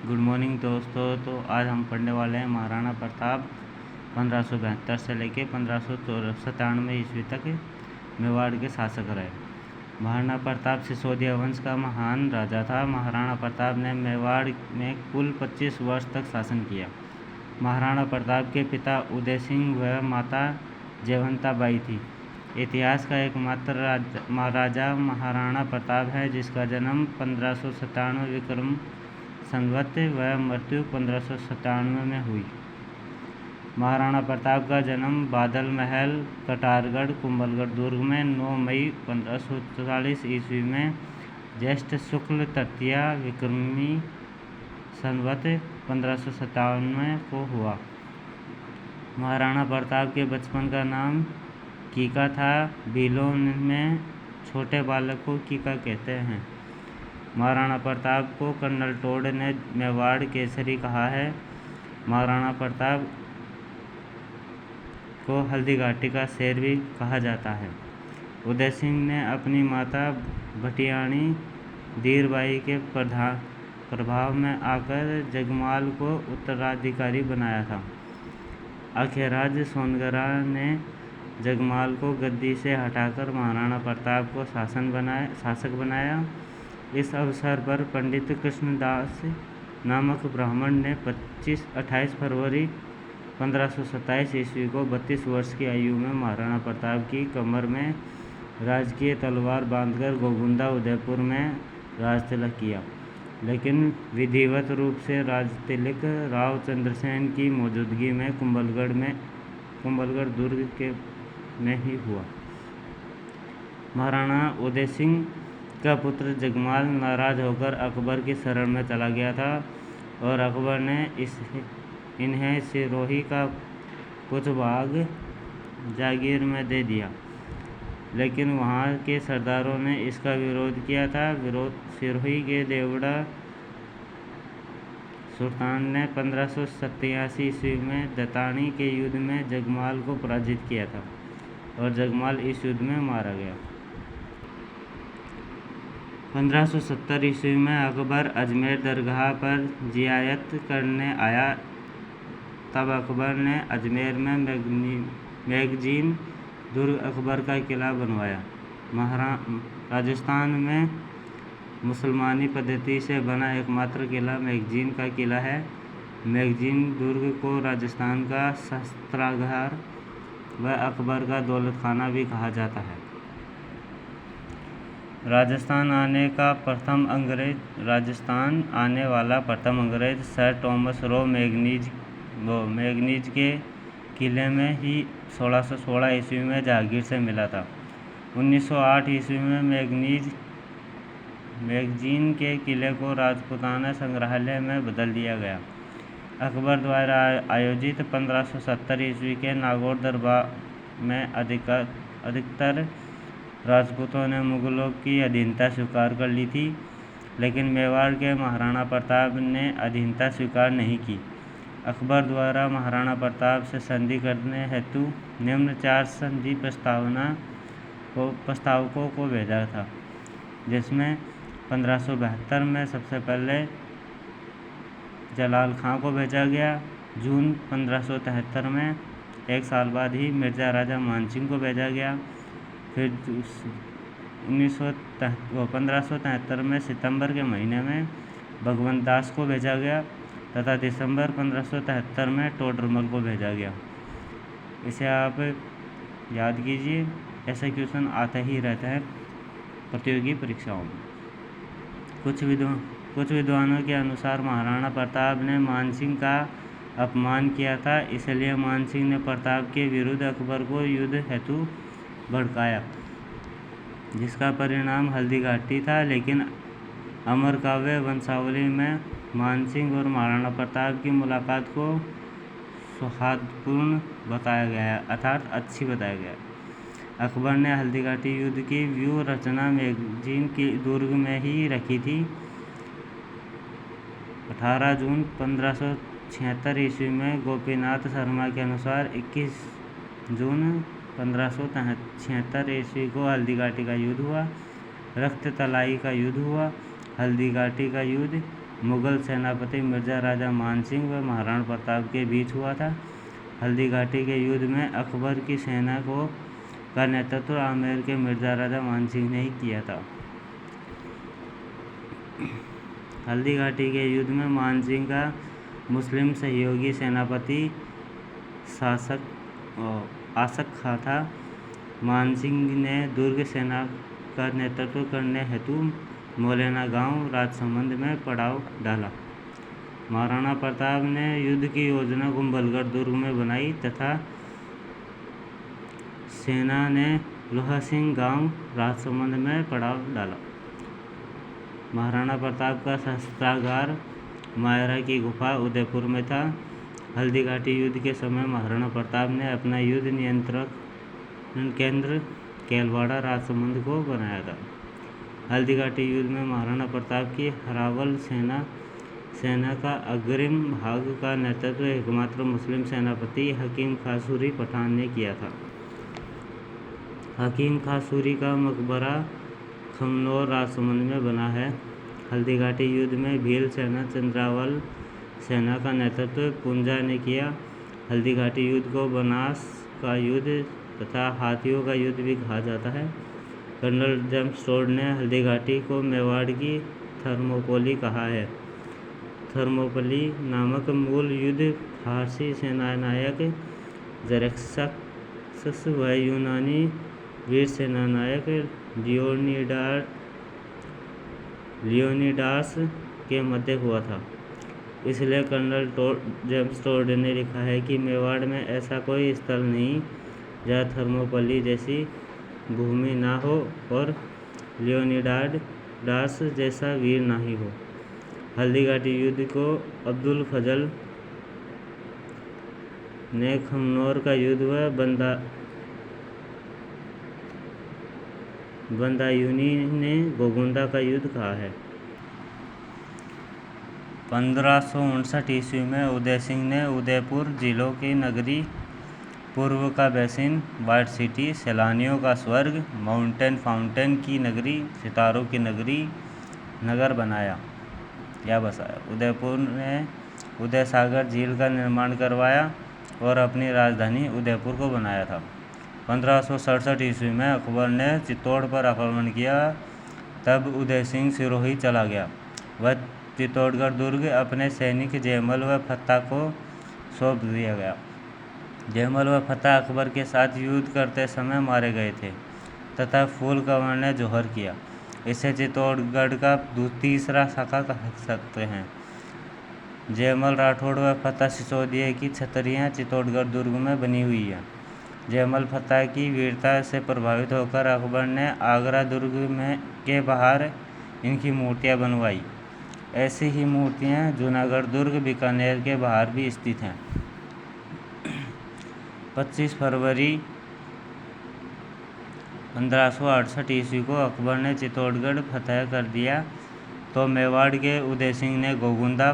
Good morning दोस्तों। तो आज हम पढ़ने वाले हैं महाराणा प्रताप 1572 से लेके 1597 ईस्वी तक मेवाड़ के शासक रहे। महाराणा प्रताप सिसोदिया वंश का महान राजा था। महाराणा प्रताप ने मेवाड़ में कुल 25 वर्ष तक शासन किया। महाराणा प्रताप के पिता उदय सिंह व माता जयवंता बाई थी। इतिहास का एकमात्र राजा महाराणा प्रताप है जिसका जन्म 1597 विक्रम संवत व मृत्यु 1597 में हुई। महाराणा प्रताप का जन्म बादल महल कटारगढ़ कुंभलगढ़ दुर्ग में 9 मई 1544 ईस्वी में ज्येष्ठ शुक्ल तृतीया विक्रमी संवत 1597 को हुआ। महाराणा प्रताप के बचपन का नाम कीका था। भीलों में छोटे बालक को कीका कहते हैं। महाराणा प्रताप को कर्नल टोड ने मेवाड़ केसरी कहा है। महाराणा प्रताप को हल्दी घाटी का शेर भी कहा जाता है। उदय सिंह ने अपनी माता भटियाणी धीरबाई के प्रभाव में आकर जगमाल को उत्तराधिकारी बनाया था। अखेराज सोनगरा ने जगमाल को गद्दी से हटाकर महाराणा प्रताप को शासक बनाया। इस अवसर पर पंडित कृष्णदास नामक ब्राह्मण ने 28 फरवरी 1527 ईस्वी को 32 वर्ष की आयु में महाराणा प्रताप की कमर में राजकीय तलवार बांधकर गोगुंदा उदयपुर में राजतिलक किया, लेकिन विधिवत रूप से राजतिलक राव चंद्रसेन की मौजूदगी में कुंभलगढ़ दुर्ग में ही हुआ। महाराणा उदय सिंह का पुत्र जगमाल नाराज होकर अकबर की शरण में चला गया था और अकबर ने इन्हें सिरोही का कुछ भाग जागीर में दे दिया, लेकिन वहाँ के सरदारों ने इसका विरोध किया था। सिरोही के देवड़ा सुल्तान ने 1587 ईस्वी में दतानी के युद्ध में जगमाल को पराजित किया था और जगमाल इस युद्ध में मारा गया। 1570 ईस्वी में अकबर अजमेर दरगाह पर जियारत करने आया। तब अकबर ने अजमेर में मैगजीन दुर्ग अकबर का किला बनवाया। राजस्थान में मुसलमानी पद्धति से बना एकमात्र किला मैगजीन का किला है। मैगजीन दुर्ग को राजस्थान का शस्त्रागार व अकबर का दौलत खाना भी कहा जाता है। राजस्थान आने वाला प्रथम अंग्रेज सर थॉमस रो मैगनीज के किले में ही 1616 ईस्वी में जहांगीर से मिला था। 1908 ईस्वी में मैगजीन के किले को राजपूताना संग्रहालय में बदल दिया गया। अकबर द्वारा आयोजित 1570 ईस्वी के नागौर दरबार में अधिकतर राजपूतों ने मुगलों की अधीनता स्वीकार कर ली थी, लेकिन मेवाड़ के महाराणा प्रताप ने अधीनता स्वीकार नहीं की। अकबर द्वारा महाराणा प्रताप से संधि करने हेतु निम्न 4 संधि प्रस्तावकों को भेजा था, जिसमें 1572 में सबसे पहले जलाल खां को भेजा गया। जून 1573 में 1 साल बाद ही मिर्जा राजा मानसिंह को भेजा गया। फिर 1573 में सितंबर के महीने में भगवंत दास को भेजा गया तथा दिसंबर 1573 में टोडरमल को भेजा गया। इसे आप याद कीजिए, ऐसे क्वेश्चन आते ही रहते हैं प्रतियोगी परीक्षाओं में। कुछ विद्वानों के अनुसार महाराणा प्रताप ने मानसिंह का अपमान किया था, इसलिए मानसिंह ने प्रताप के विरुद्ध अकबर को युद्ध हेतु भड़काया, जिसका परिणाम हल्दी घाटी था। लेकिन अमर काव्य वंशावली में मानसिंह और महाराणा प्रताप की मुलाकात को सौहार्दपूर्ण बताया गया, अर्थात अच्छी बताया गया। अकबर ने हल्दी घाटी युद्ध की व्यूह रचना मैगजीन की दुर्ग में ही रखी थी। 18 जून 1576 ईस्वी में गोपीनाथ शर्मा के अनुसार 21 जून 1576 ईस्वी को हल्दी घाटी का युद्ध हुआ। रक्त तलाई का युद्ध हुआ। हल्दी घाटी का युद्ध मुगल सेनापति मिर्जा राजा मानसिंह व महाराणा प्रताप के बीच हुआ था। हल्दी घाटी के युद्ध में अकबर की सेना का नेतृत्व आमेर के मिर्जा राजा मानसिंह ने ही किया था। हल्दी घाटी के युद्ध में मानसिंह का मुस्लिम सहयोगी सेनापति आसक खां था। मानसिंह ने दुर्ग सेना का नेतृत्व करने हेतु मौलाना गांव राजसमंद में पड़ाव डाला। महाराणा प्रताप ने युद्ध की योजना कुंभलगढ़ दुर्ग में बनाई तथा सेना ने लोहा सिंह गांव राजसमंद में पड़ाव डाला। महाराणा प्रताप का शस्त्रागार मायरा की गुफा उदयपुर में था। हल्दी घाटी युद्ध के समय महाराणा प्रताप ने अपना युद्ध नियंत्रण केंद्र केलवाड़ा राजसमंद को बनाया था। हल्दी घाटी युद्ध में महाराणा प्रताप की हरावल सेना का अग्रिम भाग का नेतृत्व एकमात्र मुस्लिम सेनापति हकीम खां सूरी पठान ने किया था। हकीम खां सूरी का मकबरा खमनोर राजसमंद में बना है। हल्दी घाटी युद्ध में भील सेना चंद्रावल सेना का नेतृत्व पुंजा ने किया। हल्दी घाटी युद्ध को बनास का युद्ध तथा हाथियों का युद्ध भी कहा जाता है। कर्नल जेम्स टोड ने हल्दी घाटी को मेवाड़ की थर्मोपोली कहा है। थर्मोपली नामक मूल युद्ध फारसी सेनानायक ज़ेरेक्सस व यूनानी वीर सेनानायक लियोनिडास के मध्य हुआ था। इसलिए कर्नल जेम्स टोड ने लिखा है कि मेवाड़ में ऐसा कोई स्थल नहीं जहाँ थर्मोपली जैसी भूमि ना हो और लियोनिडास जैसा वीर नहीं हो। हल्दी घाटी युद्ध को अब्दुल फजल ने खमनोर का युद्ध व बदायूनी ने गोगुंदा का युद्ध कहा है। 1559 ईस्वी में उदय सिंह ने उदयपुर जिलों की नगरी, पूर्व का बेसिन, वाइट सिटी, सैलानियों का स्वर्ग, माउंटेन फाउंटेन की नगरी, सितारों की नगर बनाया या बसाया। उदयपुर ने उदय सागर झील का निर्माण करवाया और अपनी राजधानी उदयपुर को बनाया था। 1567 ईस्वी में अकबर ने चित्तौड़ पर आक्रमण किया। तब उदय सिंह सिरोही चला गया। वह चित्तौड़गढ़ दुर्ग अपने सैनिक जयमल व फत्ता को सौंप दिया गया। जयमल व फत्ता अकबर के साथ युद्ध करते समय मारे गए थे तथा फूल कंवर ने जौहर किया। इसे चित्तौड़गढ़ का तीसरा शाखा कह सकते हैं। जयमल राठौड़ व फत्ता सिसोदिया की छतरियाँ चित्तौड़गढ़ दुर्ग में बनी हुई हैं। जयमल फत्ता की वीरता से प्रभावित होकर अकबर ने आगरा दुर्ग के बाहर इनकी मूर्तियाँ बनवाई। ऐसी ही मूर्तियाँ जूनागढ़ दुर्ग, बीकानेर के बाहर भी स्थित हैं। 25 फरवरी 1568 ईस्वी को अकबर ने चित्तौड़गढ़ फतह कर दिया तो मेवाड़ के उदय सिंह ने गोगुंदा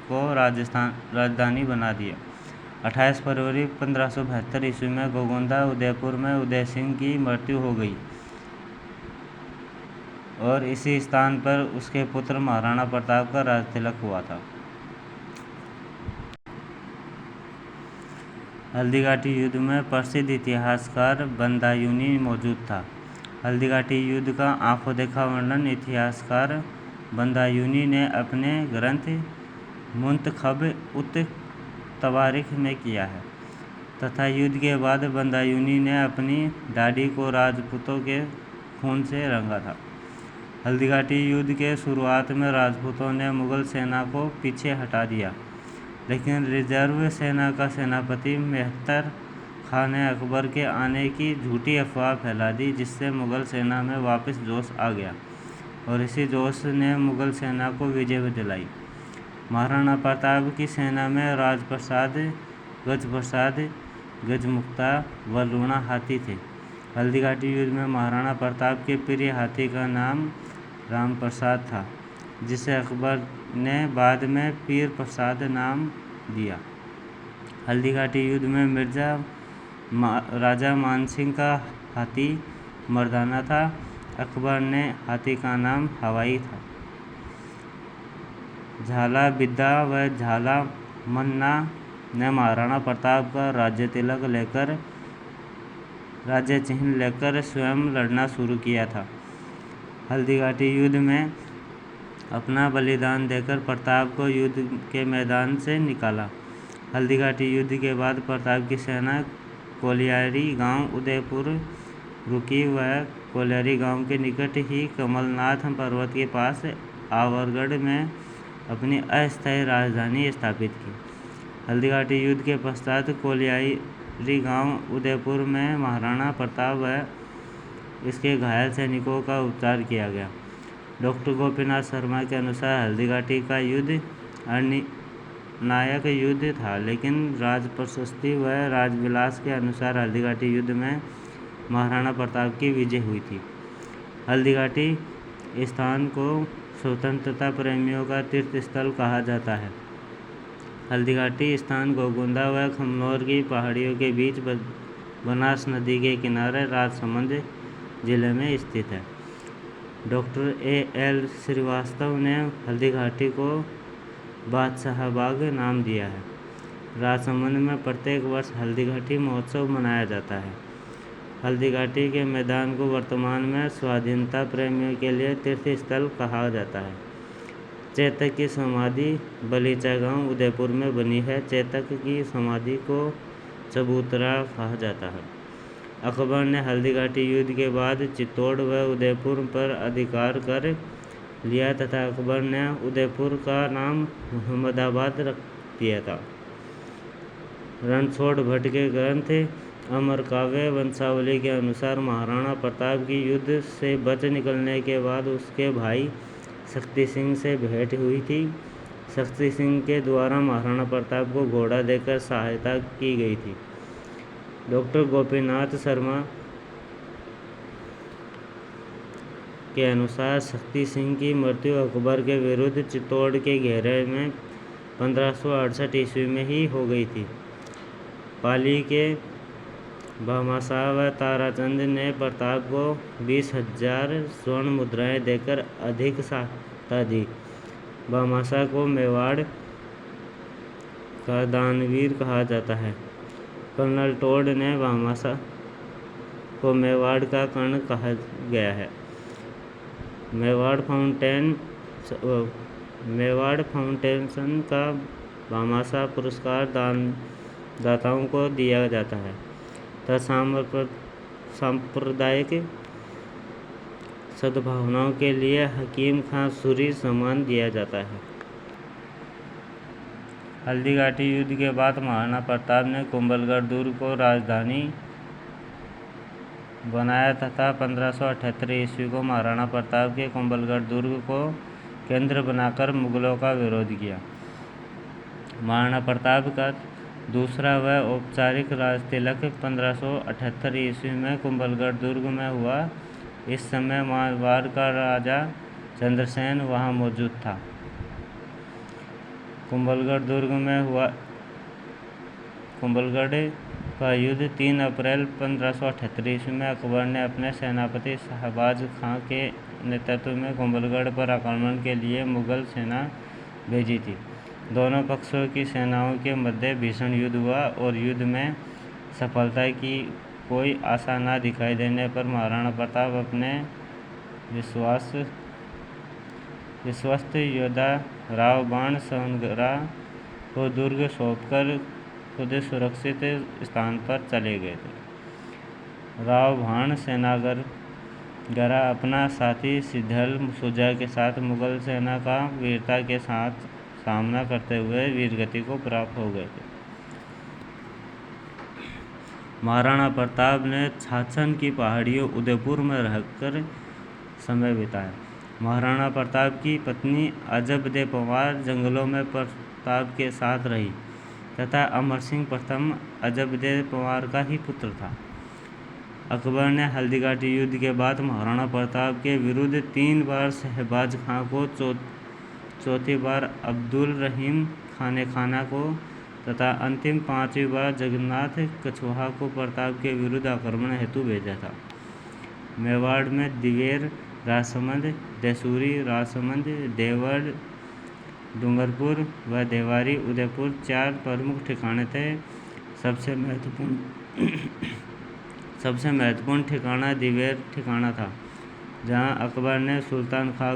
को राजधानी बना दिया। 28 फरवरी 1572 ईस्वी में गोगुंदा उदयपुर में उदय सिंह की मृत्यु हो गई और इसी स्थान पर उसके पुत्र महाराणा प्रताप का राजतिलक हुआ था। हल्दी घाटी युद्ध में प्रसिद्ध इतिहासकार बदायूनी मौजूद था। हल्दी घाटी युद्ध का आंखों देखा वर्णन इतिहासकार बदायूनी ने अपने ग्रंथ मुंतखब उत तवारीख में किया है तथा युद्ध के बाद बदायूनी ने अपनी दाढ़ी को राजपूतों के खून से रंगा था। हल्दी घाटी युद्ध के शुरुआत में राजपूतों ने मुगल सेना को पीछे हटा दिया, लेकिन रिजर्व सेना का सेनापति मेहतर खां ने अकबर के आने की झूठी अफवाह फैला दी, जिससे मुगल सेना में वापस जोश आ गया और इसी जोश ने मुगल सेना को विजय दिलाई। महाराणा प्रताप की सेना में राजप्रसाद, गजप्रसाद, गजमुक्ता व लूणा हाथी थे। हल्दी घाटी युद्ध में महाराणा प्रताप के प्रिय हाथी का नाम रामप्रसाद था, जिसे अकबर ने बाद में पीर प्रसाद नाम दिया। हल्दी घाटी युद्ध में राजा मानसिंह का हाथी मर्दाना था। अकबर ने हाथी का नाम हवाई था। झाला विद्या व झाला मन्ना ने महाराणा प्रताप का राज्य चिन्ह लेकर स्वयं लड़ना शुरू किया था। हल्दीघाटी युद्ध में अपना बलिदान देकर प्रताप को युद्ध के मैदान से निकाला। हल्दीघाटी युद्ध के बाद प्रताप की सेना कोलियारी गांव उदयपुर रुकी। वह कोलियारी गांव के निकट ही कमलनाथ पर्वत के पास आवरगढ़ में अपनी अस्थायी राजधानी स्थापित की। हल्दीघाटी युद्ध के पश्चात कोलियारी गांव उदयपुर में महाराणा प्रताप व इसके घायल सैनिकों का उपचार किया गया। डॉक्टर गोपीनाथ शर्मा के अनुसार हल्दीघाटी का युद्ध निर्णायक युद्ध था, लेकिन राज प्रशस्ति व राजविलास के अनुसार हल्दीघाटी युद्ध में महाराणा प्रताप की विजय हुई थी। हल्दीघाटी स्थान को स्वतंत्रता प्रेमियों का तीर्थ स्थल कहा जाता है। हल्दीघाटी स्थान गोगुंदा व खमनोर की पहाड़ियों के बीच बनास नदी के किनारे राजसमंद जिले में स्थित है। Doctor A.L. श्रीवास्तव ने हल्दीघाटी को बादशाहबाग नाम दिया है। राजसमंद में प्रत्येक वर्ष हल्दीघाटी महोत्सव मनाया जाता है। हल्दीघाटी के मैदान को वर्तमान में स्वाधीनता प्रेमियों के लिए तीर्थ स्थल कहा जाता है। चेतक की समाधि बलीचा गांव उदयपुर में बनी है। चेतक की समाधि को चबूतरा कहा जाता है। अकबर ने हल्दीघाटी युद्ध के बाद चित्तौड़ व उदयपुर पर अधिकार कर लिया तथा अकबर ने उदयपुर का नाम मुहम्मदाबाद रख दिया था। रणछोड़ भट्ट के ग्रंथ अमरकाव्य वंशावली के अनुसार महाराणा प्रताप की युद्ध से बच निकलने के बाद उसके भाई शक्ति सिंह से भेंट हुई थी। शक्ति सिंह के द्वारा महाराणा प्रताप को घोड़ा देकर सहायता की गई थी। डॉक्टर गोपीनाथ शर्मा के अनुसार शक्ति सिंह की मृत्यु अकबर के विरुद्ध चित्तौड़ के घेरे में 1568 ईस्वी में ही हो गई थी। पाली के भामाशाह व ताराचंद ने प्रताप को 20,000 स्वर्ण मुद्राएं देकर अधिक सहायता दी। भामाशाह को मेवाड़ का दानवीर कहा जाता है। कर्नल टोड ने भामाशाह को मेवाड़ का कर्ण कहा गया है। मेवाड़ फाउंडेशन का भामाशाह पुरस्कार दाताओं को दिया जाता है तथा सांप्रदायिक सद्भावनाओं के लिए हकीम खां सूरी सम्मान दिया जाता है। हल्दीघाटी युद्ध के बाद महाराणा प्रताप ने कुंभलगढ़ दुर्ग को राजधानी बनाया तथा 1578 ईस्वी को महाराणा प्रताप के कुंभलगढ़ दुर्ग को केंद्र बनाकर मुगलों का विरोध किया। महाराणा प्रताप का दूसरा व औपचारिक राजतिलक 1578 ईस्वी में कुंभलगढ़ दुर्ग में हुआ। इस समय मारवाड़ का राजा चंद्रसेन वहां मौजूद था। कुंभलगढ़ का युद्ध 3 अप्रैल 1578 ईस्वी में अकबर ने अपने सेनापति शहबाज खां के नेतृत्व में कुंभलगढ़ पर आक्रमण के लिए मुगल सेना भेजी थी। दोनों पक्षों की सेनाओं के मध्य भीषण युद्ध हुआ और युद्ध में सफलता की कोई आशा न दिखाई देने पर महाराणा प्रताप अपने विश्वस्त योद्धा राव बाण सोनगरा को दुर्ग सौंपकर खुद सुरक्षित स्थान पर चले गए थे। राव बाण सेनागरा अपना साथी सिद्धल शुजा के साथ मुगल सेना का वीरता के साथ सामना करते हुए वीरगति को प्राप्त हो गए थे। महाराणा प्रताप ने छाछन की पहाड़ियों उदयपुर में रहकर समय बिताया। महाराणा प्रताप की पत्नी अजबदे पंवार जंगलों में प्रताप के साथ रही तथा अमर सिंह प्रथम अजबदे पंवार का ही पुत्र था। अकबर ने हल्दीघाटी युद्ध के बाद महाराणा प्रताप के विरुद्ध 3 बार शहबाज खां को, चौथी बार अब्दुल रहीम खाना को तथा अंतिम 5वीं बार जगन्नाथ कछवाहा को प्रताप के विरुद्ध आक्रमण हेतु भेजा था। मेवाड़ में दिवेर राजसमंद, देसूरी राजसमंद, देवड़ डूंगरपुर व देवारी उदयपुर 4 प्रमुख ठिकाने थे। सबसे महत्वपूर्ण ठिकाना दिवेर ठिकाना था, जहां अकबर ने सुल्तान खां